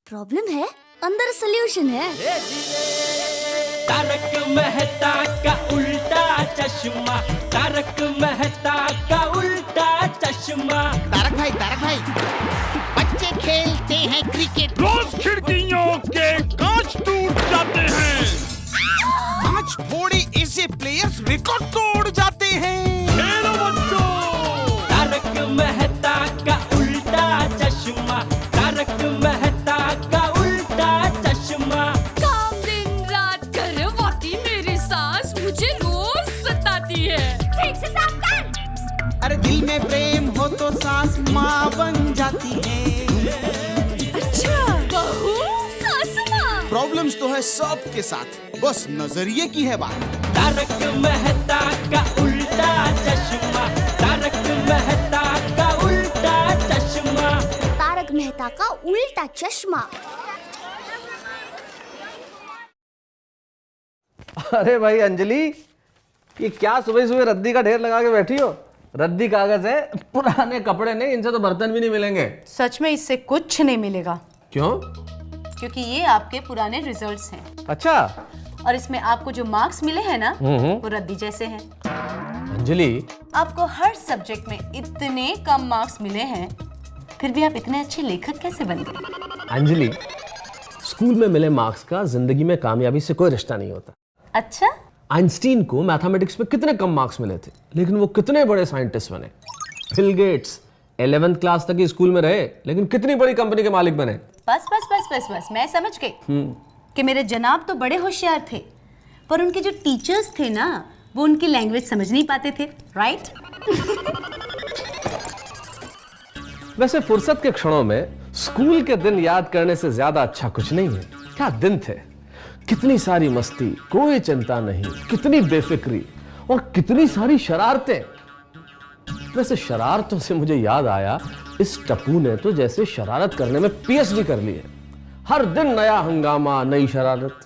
Problem है, अंदर solution है। तारक मेहता का उल्टा चश्मा, तारक मेहता का उल्टा चश्मा। तारक भाई, बच्चे खेलते हैं क्रिकेट, रोज खिड़कियों के कांच टूट जाते हैं, कांच फोड़े ऐसे प्लेयर्स रिकॉर्ड तोड़ जाते हैं। खेलो बच्चों। तारक मेहता का उल्टा चश्मा, तारक मेहता का उल्टा चश्मा। काम दिन रात करवाती मेरी सास मुझे रोज सताती है। ठीक से साफ कर। अरे दिल में प्रेम हो तो सास माँ बन जाती है। अच्छा, बहू सास माँ। प्रॉब्लम्स तो है सबके साथ, बस नजरिए की है बात। तारक मेहता का उल्टा चश्मा, तारक मेहता का उल्टा चश्मा। तारक मेहता का उल्टा चश्मा। अरे भाई अंजलि, ये क्या सुबह सुबह रद्दी का ढेर लगा के बैठी हो? रद्दी कागज है, पुराने कपड़े नहीं, इनसे तो बर्तन भी नहीं मिलेंगे। सच में इससे कुछ नहीं मिलेगा। क्यों? क्योंकि ये आपके पुराने रिजल्ट्स हैं अच्छा। और इसमें आपको जो मार्क्स मिले हैं ना वो रद्दी जैसे हैं। अंजलि, आपको हर सब्जेक्ट में इतने कम मार्क्स मिले हैं, फिर भी आप इतने अच्छे लेखक कैसे बन गए? अंजलि, स्कूल में मिले मार्क्स का जिंदगी में कामयाबी से कोई रिश्ता नहीं होता। अच्छा, आइंस्टीन को मैथमेटिक्स में कितने कम मार्क्स मिले थे, लेकिन वो कितने बड़े साइंटिस्ट बने। बिल गेट्स 11th क्लास तक ही स्कूल में रहे, लेकिन कितनी बड़ी कंपनी के मालिक बने। बस बस बस बस बस, मैं समझ गई कि मेरे जनाब तो बड़े होशियार थे, पर उनके जो टीचर्स थे ना, वो उनकी लैंग्वेज समझ नहीं पाते थे। राइट? वैसे फुर्सत के क्षणों में स्कूल के दिन याद करने से ज्यादा अच्छा कुछ नहीं है। क्या दिन थे, कितनी सारी मस्ती, कोई चिंता नहीं, कितनी बेफिक्री और कितनी सारी शरारतें। वैसे शरारतों से मुझे याद आया, इस टप्पू ने तो जैसे शरारत करने में पीएचडी कर ली है। हर दिन नया हंगामा, नई शरारत।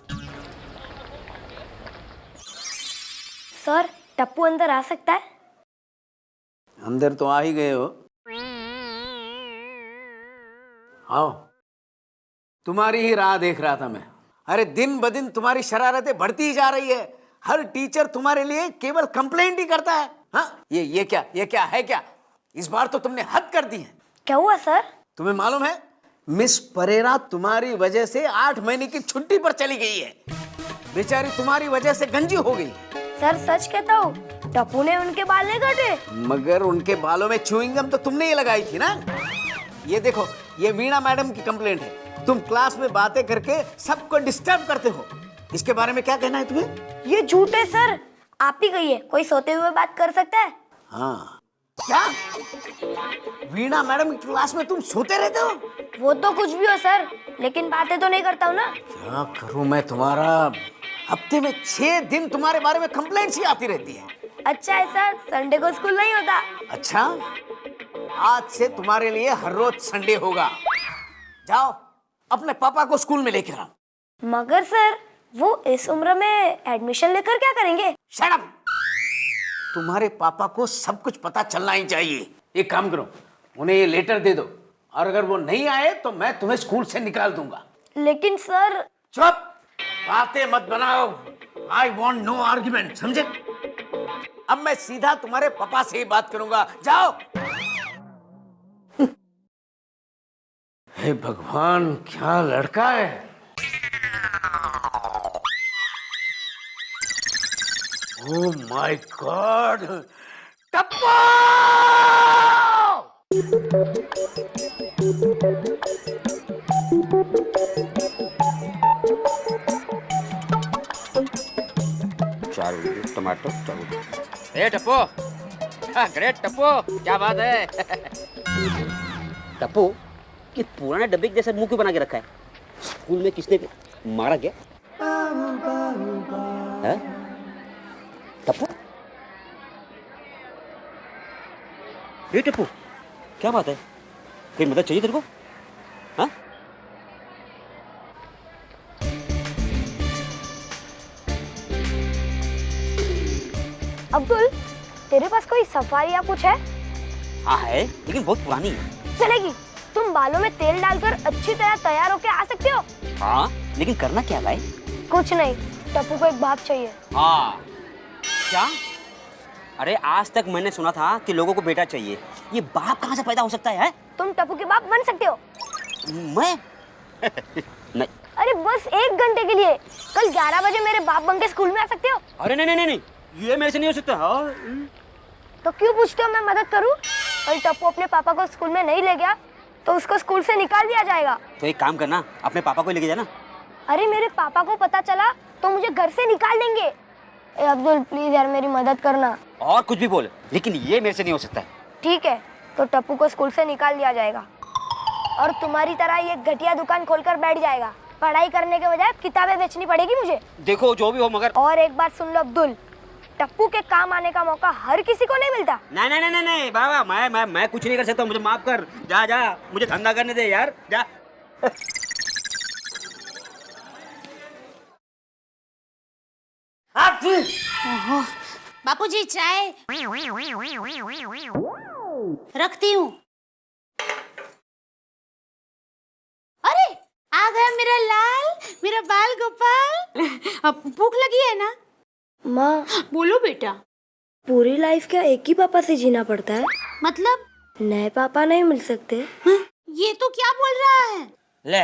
सर, टप्पू अंदर आ सकता है? अंदर तो आ ही गए हो। आओ, तुम्हारी ही राह देख रहा था मैं। अरे दिन ब दिन तुम्हारी शरारतें बढ़ती ही जा रही है। हर टीचर तुम्हारे लिए केवल कंप्लेंट ही करता है। हाँ, ये क्या है क्या? इस बार तो तुमने हद कर दी है। क्या हुआ सर? तुम्हें मालूम है, मिस परेरा तुम्हारी वजह से 8 महीने की छुट्टी पर चली गई है। बेचारी तुम्हारी वजह से गंजी हो गई। सर सच कहता हूँ, टप्पू ने उनके बाल नहीं काटे। मगर उनके बालों में च्युइंगम तो तुमने ही लगाई थी ना। ये देखो, ये वीणा मैडम की कंप्लेंट है। तुम क्लास में बातें करके सबको डिस्टर्ब करते हो। इसके बारे में क्या कहना है तुम्हें? ये झूठ है सर, आप ही कहिए, कोई सोते हुए बात कर सकता है? हाँ, क्या वीणा मैडम की क्लास में तुम सोते रहते हो? वो तो कुछ भी हो सर, लेकिन बातें तो नहीं करता हूँ ना। क्या करूं मैं तुम्हारा? हफ्ते में 6 दिन तुम्हारे बारे में कंप्लेंट्स ही आती रहती है। अच्छा है सर, संडे को स्कूल नहीं होता। अच्छा, आज से तुम्हारे लिए हर रोज संडे होगा। जाओ, अपने पापा को स्कूल में लेकर आओ। मगर सर, वो इस उम्र में एडमिशन लेकर क्या करेंगे? Shut up! तुम्हारे पापा को सब कुछ पता चलना ही चाहिए। एक काम करो, उन्हें ये लेटर दे दो, और अगर वो नहीं आए तो मैं तुम्हें स्कूल से निकाल दूंगा। लेकिन सर। चुप! बातें मत बनाओ। आई वॉन्ट नो आर्ग्यूमेंट, समझे? अब मैं सीधा तुम्हारे पापा से ही बात करूंगा। जाओ। हे भगवान, क्या लड़का है। Oh my God, Tappu! टमाटर। ए टप्पू, ग्रेट टप्पू, क्या बात है। टप्पू, कि पुराने डब्बे के जैसे मुंह क्यों बना के रखा है? स्कूल में किसने मारा क्या? है? टप्पू, ये टप्पू, क्या बात है? कोई मदद चाहिए तेरे को? हाँ? अब्दुल, तेरे पास कोई सफारी या कुछ है? हाँ है, लेकिन बहुत पुरानी है। चलेगी। तुम बालों में तेल डालकर अच्छी तरह तैयार होके आ सकते हाँ, लेकिन करना क्या भाई? कुछ नहीं, टप्पू को एक बाप चाहिए। हाँ। क्या? अरे आज तक मैंने सुना था कि लोगों को बेटा चाहिए, ये बाप कहाँ से पैदा हो सकता है? तुम टप्पू के बाप बन सकते हो। मैं? नहीं। अरे बस 1 घंटे के लिए, कल 11 बजे मेरे बाप बन के स्कूल में आ सकते हो। अरे नहीं नहीं नहीं, ये मेरे से नहीं हो सकता। हाँ। तो क्यों पूछते हो मैं मदद करूं? कल टप्पू अपने पापा को स्कूल में नहीं ले गया तो उसको स्कूल से निकाल दिया जाएगा। तो एक काम करना, अपने पापा को लेके जाना। अरे मेरे पापा को पता चला तो मुझे घर से निकाल देंगे। ए अब्दुल प्लीज यार मेरी मदद करना। और कुछ भी बोल, लेकिन ये मेरे से नहीं हो सकता। ठीक है, तो टप्पू को स्कूल से निकाल दिया जाएगा और तुम्हारी तरह ये घटिया दुकान खोलकर बैठ जाएगा। पढ़ाई करने के बजाय किताबें बेचनी पड़ेगी मुझे। देखो जो भी हो, मगर और एक बात सुन लो अब्दुल, टप्पू के काम आने का मौका हर किसी को नहीं मिलता। नहीं नहीं नहीं नहीं बाबा, मैं कुछ नहीं कर सकता, मुझे माफ कर। जा जा, मुझे धंधा करने दे यार, जा। बापूजी चाय रखती हूँ। अरे आ गया मेरा लाल, मेरा बाल गोपाल। अब भूख लगी है ना? माँ बोलो बेटा। पूरी लाइफ क्या एक ही पापा से जीना पड़ता है? मतलब? नए पापा नहीं मिल सकते? ये तो क्या बोल रहा है? ले,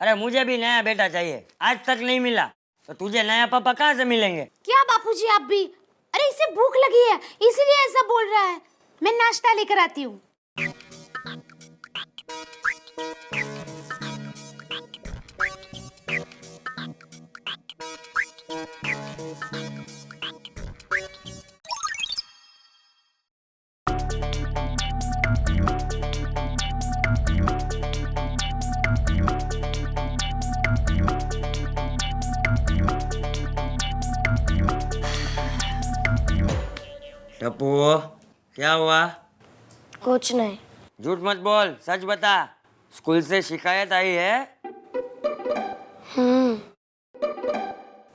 अरे मुझे भी नया बेटा चाहिए, आज तक नहीं मिला, तो तुझे नया पापा कहाँ से मिलेंगे? क्या बापूजी आप भी? अरे इसे भूख लगी है इसलिए ऐसा बोल रहा है। मैं नाश्ता लेकर आती हूँ। टप्पू, क्या हुआ? कुछ नहीं। झूठ मत बोल, सच बता। स्कूल से शिकायत आई है?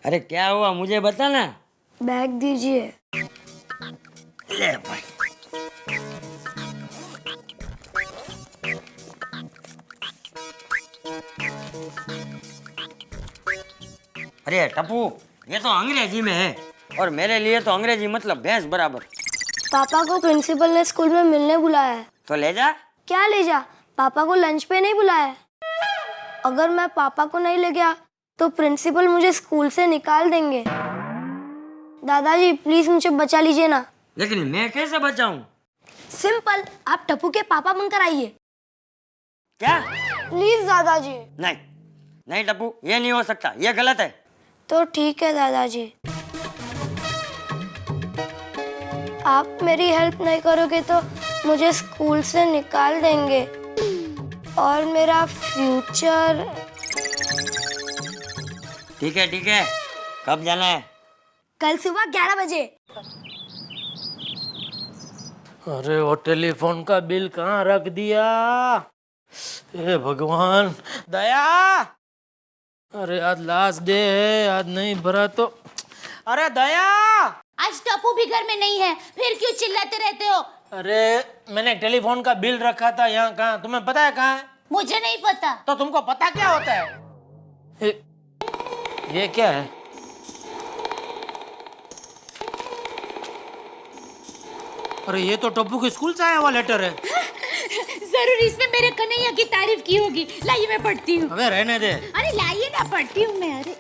अरे क्या हुआ, मुझे बता ना। बैग दीजिए। ले भाई। अरे टप्पू, ये तो अंग्रेजी में है और मेरे लिए तो अंग्रेजी मतलब भैंस बराबर। पापा को प्रिंसिपल ने स्कूल में मिलने बुलाया है। तो ले जा। क्या ले जा? पापा को लंच पे नहीं बुलाया है। अगर मैं पापा को नहीं ले गया तो प्रिंसिपल मुझे स्कूल से निकाल देंगे। दादाजी प्लीज मुझे बचा लीजिए ना। लेकिन मैं कैसे बचाऊं? सिंपल, आप टप्पू के पापा बनकर आइए। क्या? प्लीज दादाजी। नहीं नहीं टप्पू, ये नहीं हो सकता, ये गलत है। तो ठीक है दादाजी, आप मेरी हेल्प नहीं करोगे तो मुझे स्कूल से निकाल देंगे और मेरा फ्यूचर। ठीक है, कब जाना है? कल सुबह 11 बजे। अरे वो टेलीफोन का बिल कहाँ रख दिया? हे भगवान, दया। अरे आज लास्ट डे है, आज नहीं भरा तो। अरे दया, आज टप्पू भी घर में नहीं है, फिर क्यों चिल्लाते रहते हो? अरे मैंने टेलीफोन का बिल रखा था यहाँ, कहाँ तुम्हें पता है कहाँ है? मुझे नहीं पता। तो तुमको पता क्या होता है? ये क्या है? अरे ये तो टप्पू के स्कूल से आया हुआ लेटर है। जरूर इसमें मेरे कन्हैया की तारीफ की होगी। लाइए मैं पढ़ती हूँ। अबे रहने दे। अरे लाइए ना, पढ़ती हूँ मैं। अरे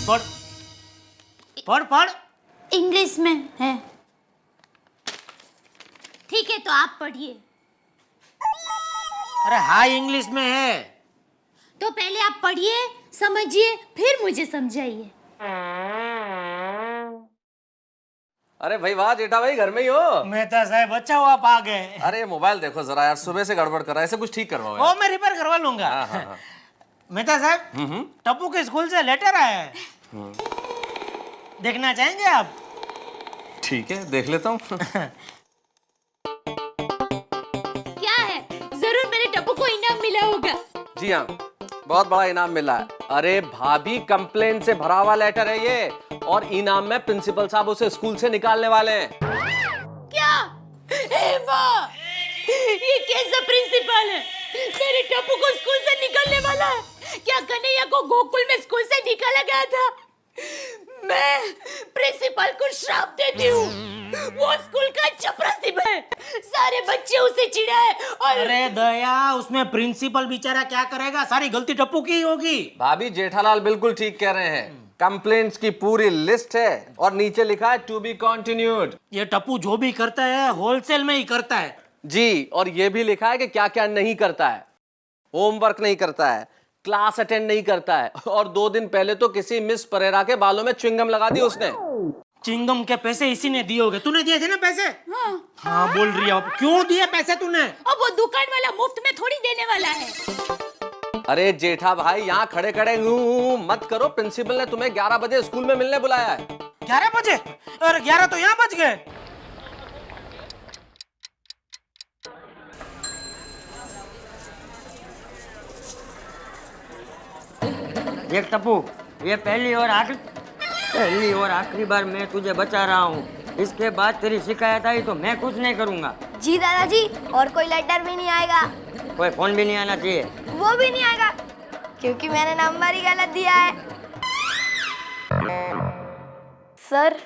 पढ़ पढ़ पढ़। इंग्लिश में है। ठीक है तो आप पढ़िए। अरे हाई इंग्लिश में है। तो पहले आप पढ़िए, समझिए, फिर मुझे समझाइए। अरे भाई वाह जेठा भाई, घर में ही हो? मेहता साहब अच्छा हुआ आप आ गए। अरे मोबाइल देखो जरा यार, सुबह से गड़बड़ कर रहा है, ऐसे कुछ ठीक करवाओ यार। ओ मैं रिपेयर करवा लूंगा। हाँ। मेहता साहब, टप्पू के स्कूल से लेटर आया है। देखना चाहेंगे आप? ठीक है, देख लेता हूँ। क्या है? जरूर मेरे टप्पू को इनाम मिला होगा। जी हाँ, बहुत बड़ा इनाम मिला है। अरे भाभी, कंप्लेन से भरा हुआ लेटर है ये, और इनाम में प्रिंसिपल साहब उसे स्कूल से निकालने वाले हैं। क्या? ए वाह! ये कैसा प्रिंसिपल? सवाल है। मेरे टप्पू को स्कूल से निकलने वाला है। क्या कन्हैया को गोकुल में स्कूल से निकाला गया था? मैं प्रिंसिपल को श्राप देती हूँ। वो स्कूल का चपरासी है। सारे बच्चे उसे चिढ़ाए और अरे दया, उसमें प्रिंसिपल बेचारा क्या करेगा? सारी गलती टप्पू की ही होगी। भाभी जेठालाल बिल्कुल ठीक कह रहे हैं। कंप्लेंट्स की पूरी लिस्ट है और नीचे लिखा है टू बी कंटिन्यूड। ये टप्पू जो भी करता है होलसेल में ही करता है जी, और ये भी लिखा है कि क्या क्या नहीं करता है। होमवर्क नहीं करता है, क्लास अटेंड नहीं करता है, और 2 दिन पहले तो किसी मिस परेरा के बालों में च्युइंगम लगा दी उसने। चिंगम के पैसे इसी ने दिए होंगे। तूने दिए थे ना पैसे? हाँ बोल रही है। अब क्यों दिए पैसे तूने? अब वो दुकान वाला मुफ्त में थोड़ी देने वाला है। अरे जेठा भाई, यहाँ खड़े खड़े मत करो। प्रिंसिपल ने तुम्हें 11 बजे स्कूल में मिलने बुलाया है। 11 बजे? अरे 11 तो यहाँ बज गए। देख टप्पू, ये पहली और आखिरी बार मैं तुझे बचा रहा हूँ। इसके बाद तेरी शिकायत आई तो मैं कुछ नहीं करूँगा। जी दादाजी, और कोई लेटर भी नहीं आएगा? कोई फोन भी नहीं आना चाहिए। वो भी नहीं आएगा क्योंकि मैंने नंबर ही गलत दिया है। सर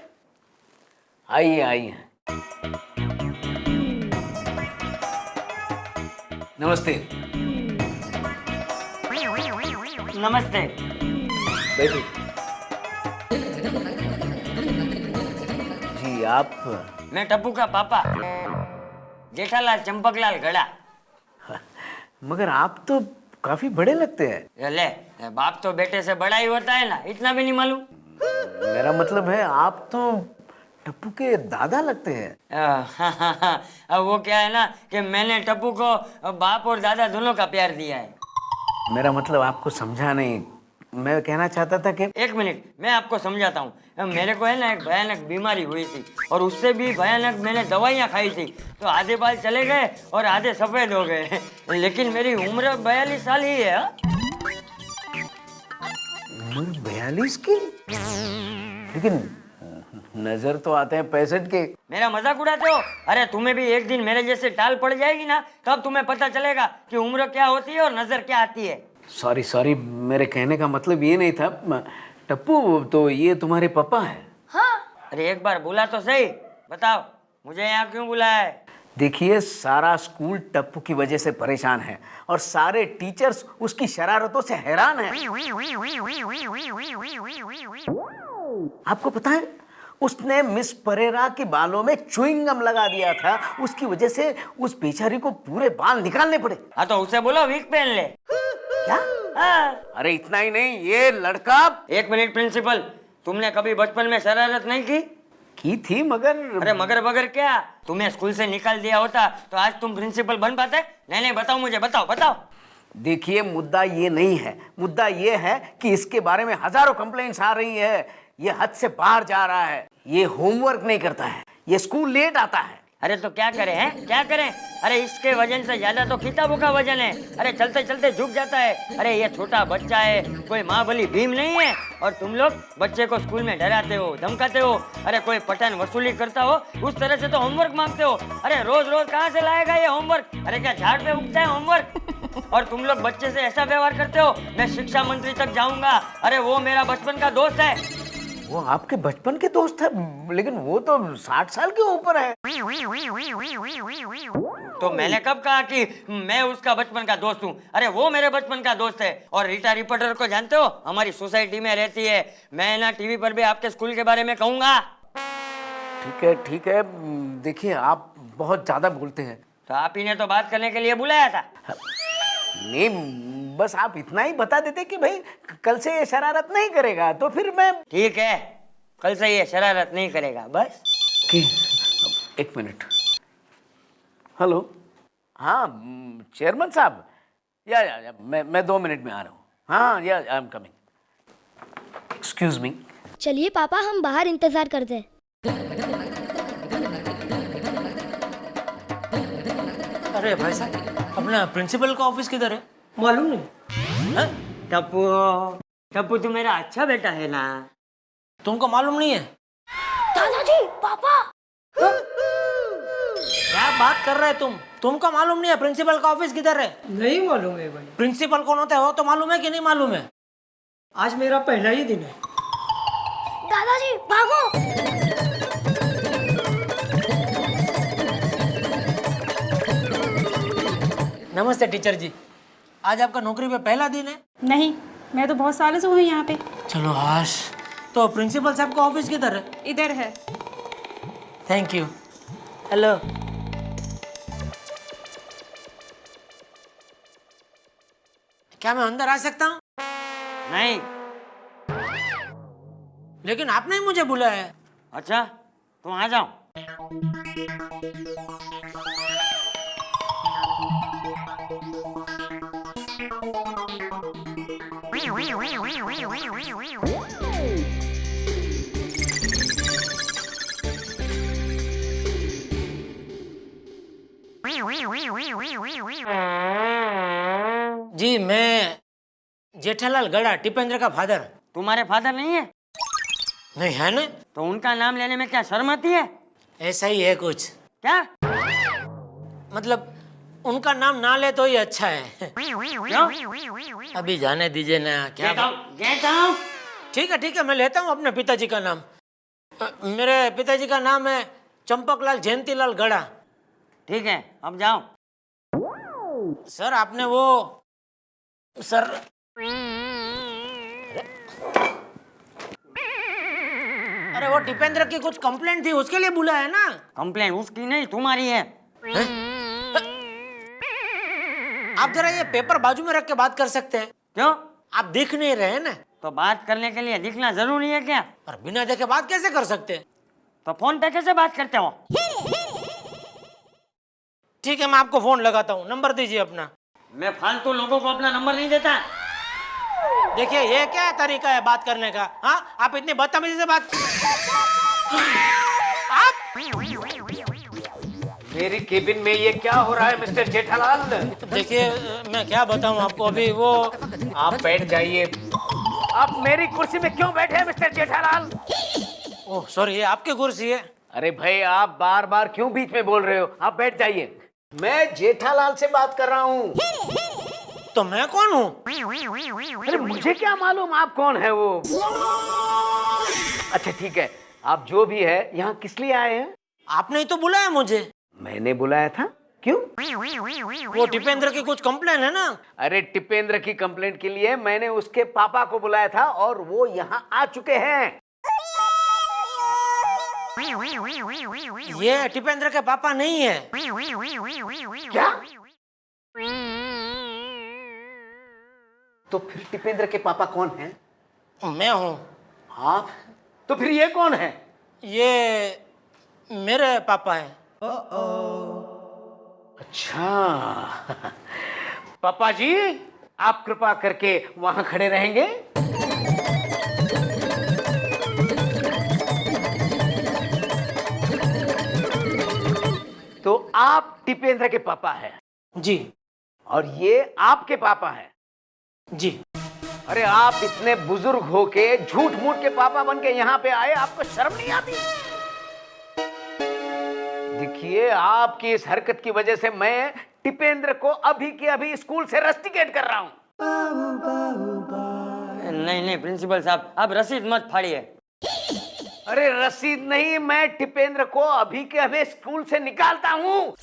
आइए आइए। नमस्ते। नमस्ते। बैठो। जी आप? मैं टप्पू का पापा, जेठालाल चंपकलाल गड़ा। मगर आप तो काफी बड़े लगते हैं। ये ले, बाप तो बेटे से बड़ा ही होता है ना, इतना भी नहीं मालूम? मेरा मतलब है आप तो टप्पू के दादा लगते हैं। अब वो क्या है ना कि मैंने टप्पू को बाप और दादा दोनों का प्यार दिया है। मेरा मतलब आपको समझा नहीं। मैं कहना चाहता था कि 1 मिनट, मैं आपको समझाता हूँ। मेरे को है ना एक भयानक बीमारी हुई थी और उससे भी भयानक मैंने दवाइयाँ खाई थी, तो आधे बाल चले गए और आधे सफेद हो गए। लेकिन मेरी उम्र 42 साल ही है। उम्र 42 की? लेकिन नजर तो आते हैं 65 के। मेरा मजाक उड़ाते हो? अरे तुम्हें भी एक दिन मेरे जैसे टाल पड़ जाएगी ना, तब तुम्हें पता चलेगा कि उम्र क्या होती है और नजर क्या आती है। सॉरी, मेरे कहने का मतलब ये नहीं था। टप्पू, तो ये तुम्हारे पापा है? हाँ। अरे एक बार बोला तो सही, बताओ मुझे यहाँ क्यों बुलाया है? देखिए, सारा स्कूल टप्पू की वजह से परेशान है और सारे टीचर्स उसकी शरारतों से हैरान हैं। आपको पता है, उसने मिस परेरा के बालों में च्युइंगम लगा दिया था। उसकी वजह से उस बेचारी को पूरे बाल निकालने पड़े। हाँ तो उसे बोलो विग पहन ले। क्या? हाँ। अरे इतना ही नहीं, ये लड़का। 1 मिनट प्रिंसिपल, तुमने कभी बचपन में शरारत नहीं की थी? मगर अरे मगर क्या, तुम्हें स्कूल से निकाल दिया होता तो आज तुम प्रिंसिपल बन पाते? नहीं बताओ मुझे, बताओ। देखिए, मुद्दा ये नहीं है। मुद्दा ये है कि इसके बारे में हजारों कंप्लेंट्स आ रही है। ये हद से बाहर जा रहा है। ये होमवर्क नहीं करता है, ये स्कूल लेट आता है। अरे तो क्या करें हैं, क्या करें? अरे इसके वजन से ज्यादा तो किताबों का वजन है। अरे चलते चलते झुक जाता है। अरे ये छोटा बच्चा है, कोई महाबली भीम नहीं है। और तुम लोग बच्चे को स्कूल में डराते हो, धमकाते हो। अरे कोई पठन वसूली करता हो उस तरह से तो होमवर्क मांगते हो। अरे रोज कहाँ से लाएगा ये होमवर्क? अरे क्या झाड़ पे उगता है होमवर्क? और तुम लोग बच्चे से ऐसा व्यवहार करते हो। मैं शिक्षा मंत्री तक जाऊंगा। अरे वो मेरा बचपन का दोस्त है। वो आपके बचपन के दोस्त है, लेकिन वो तो 60 साल के ऊपर है। तो मैंने कब कहा कि मैं उसका बचपन का दोस्त हूँ? अरे वो मेरे बचपन का दोस्त है। और रीटा रिपोर्टर को जानते हो, हमारी सोसाइटी में रहती है। मैं ना टीवी पर भी आपके स्कूल के बारे में कहूंगा। ठीक है। देखिए, आप बहुत ज्यादा बोलते हैं। तो आप ही ने तो बात करने के लिए बुलाया था। नहीं, बस आप इतना ही बता देते कि भाई कल से ये शरारत नहीं करेगा, तो फिर मैं। ठीक है, कल से ये शरारत नहीं करेगा बस। एक मिनट। हेलो। हाँ चेयरमैन साहब, या मैं 2 मिनट में आ रहा हूँ। हाँ, या I am coming. Excuse me. चलिए पापा, हम बाहर इंतजार करते हैं। अरे भाई साहब, अपना प्रिंसिपल का ऑफिस किधर है? मालूम नहीं। टप्पू तू मेरा अच्छा बेटा है ना? तुमको मालूम नहीं है? दादाजी, पापा। क्या बात कर रहे तुम? तुमको मालूम नहीं है प्रिंसिपल का ऑफिस किधर है? नहीं मालूम है भाई। प्रिंसिपल कौन होता है वो तो मालूम है कि नहीं मालूम है? आज मेरा पहला ही दिन है। दादाजी भागो। नमस्ते टीचर जी, आज आपका नौकरी पे पहला दिन है? नहीं, मैं तो बहुत सालों से हूँ यहाँ पे। चलो हाश। तो प्रिंसिपल साहब का ऑफिस किधर है? इधर है। Thank you. हेलो। क्या मैं अंदर आ सकता हूँ? नहीं। लेकिन आपने ही मुझे बुलाया है। अच्छा, तुम आ जाओ। जी, मैं जेठालाल गड़ा, टिपेंद्र का फादर। तुम्हारे फादर नहीं है? नहीं है ना? तो उनका नाम लेने में क्या शर्म आती है? ऐसा ही है कुछ। क्या? मतलब उनका नाम ना ले तो ही अच्छा है। क्यों? अभी जाने दीजिए ना। क्या गेट आउट। ठीक है, मैं लेता हूँ अपने पिताजी का नाम। मेरे पिताजी का नाम है चंपकलाल जयंतीलाल गड़ा। ठीक है, अब जाओ। सर आपने वो सर अरे वो टिपेंद्र की कुछ कंप्लेंट थी, उसके लिए बुलाया है ना? कंप्लेन उसकी नहीं तुम्हारी है। आप जरा ये पेपर बाजू में रख के बात कर सकते हैं? क्यों? आप दिख नहीं रहे ना। तो बात करने के लिए दिखना जरूरी है क्या? और बिना देखे बात कैसे कर सकते हैं? तो फोन पे कैसे बात करते हो? ठीक है, मैं आपको फोन लगाता हूँ, नंबर दीजिए अपना। मैं फालतू लोगों को अपना नंबर नहीं देता। देखिए ये क्या तरीका है बात करने का? हाँ, आप इतनी बदतमीजी से बात आप मेरी केबिन में ये क्या हो रहा है मिस्टर जेठालाल? देखिए मैं क्या बताऊं आपको, अभी वो आप बैठ जाइए। आप मेरी कुर्सी में क्यों बैठे हैं मिस्टर जेठालाल? ओह सॉरी, ये आपकी कुर्सी है। अरे भाई, आप बार बार क्यों बीच में बोल रहे हो? आप बैठ जाइए। मैं जेठालाल से बात कर रहा हूँ। तो मैं कौन हूँ? अरे मुझे क्या मालूम आप कौन है वो। अच्छा ठीक है, आप जो भी है यहाँ किस लिए आए हैं? आपने ही तो बुलाया मुझे। मैंने बुलाया था? क्यों? वो टिपेंद्र की कुछ कंप्लेन है ना? अरे टिपेंद्र की कंप्लेंट के लिए मैंने उसके पापा को बुलाया था और वो यहाँ आ चुके हैं। ये टिपेंद्र के पापा नहीं है। क्या? तो फिर टिपेंद्र के पापा कौन हैं? मैं हूँ। आप? तो फिर ये कौन है? ये मेरे पापा है। अच्छा पापा जी, आप कृपा करके वहां खड़े रहेंगे। तो आप टिपेंद्र के पापा हैं? जी। और ये आपके पापा हैं? जी। अरे आप इतने बुजुर्ग होके झूठ मूठ के पापा बन के यहाँ पे आए, आपको शर्म नहीं आती? देखिए, आपकी इस हरकत की वजह से मैं टिपेंद्र को अभी के अभी स्कूल से रस्टिकेट कर रहा हूँ। नहीं प्रिंसिपल साहब, आप रसीद मत फाड़िए। अरे रसीद नहीं, मैं टिपेंद्र को अभी के अभी स्कूल से निकालता हूँ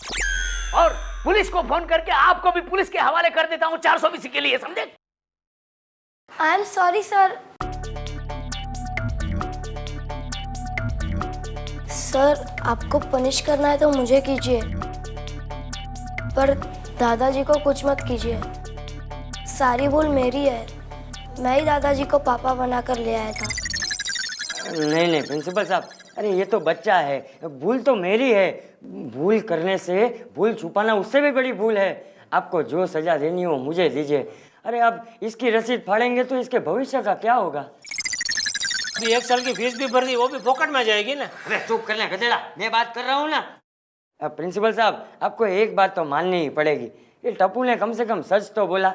और पुलिस को फोन करके आपको भी पुलिस के हवाले कर देता हूँ 420 के लिए, समझे? I am sorry sir. Sir आपको पनिश करना है तो मुझे कीजिए, पर दादाजी को कुछ मत कीजिए। सारी भूल मेरी है, मैं ही दादाजी को पापा बनाकर ले आया था। नहीं प्रिंसिपल साहब, अरे ये तो बच्चा है, भूल तो मेरी है। भूल करने से भूल छुपाना उससे भी बड़ी भूल है। आपको जो सजा देनी हो मुझे दीजिए। अरे अब इसकी रसीद फाड़ेंगे तो इसके भविष्य का क्या होगा? अभी 1 साल की फीस भी भर दी, वो भी पॉकेट में जाएगी ना। अरे चुप कर ले गधेड़ा, मैं बात कर रहा हूँ ना। अब प्रिंसिपल साहब, आपको एक बात तो माननी ही पड़ेगी, ये टप्पू ने कम से कम सच तो बोला,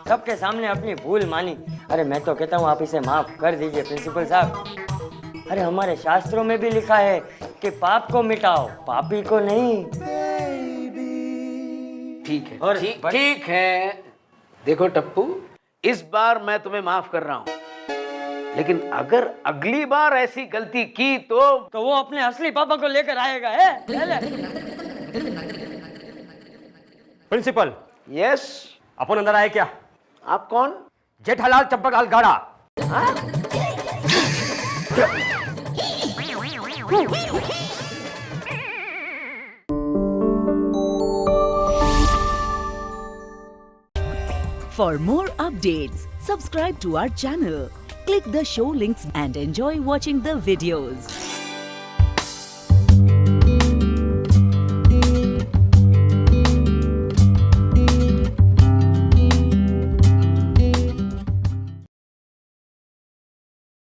सबके सामने अपनी भूल मानी। अरे मैं तो कहता हूँ आप इसे माफ कर दीजिए प्रिंसिपल साहब। अरे हमारे शास्त्रों में भी लिखा है कि पाप को मिटाओ, पापी को नहीं। ठीक है, और ठीक है। देखो टप्पू, इस बार मैं तुम्हें माफ कर रहा हूं, लेकिन अगर अगली बार ऐसी गलती की तो वो अपने असली पापा को लेकर आएगा है? Principal, yes. अपन अंदर आए क्या? आप कौन? जेठालाल चंपकलाल गाड़ा। For more updates, subscribe to our channel, click the show links and enjoy watching the videos.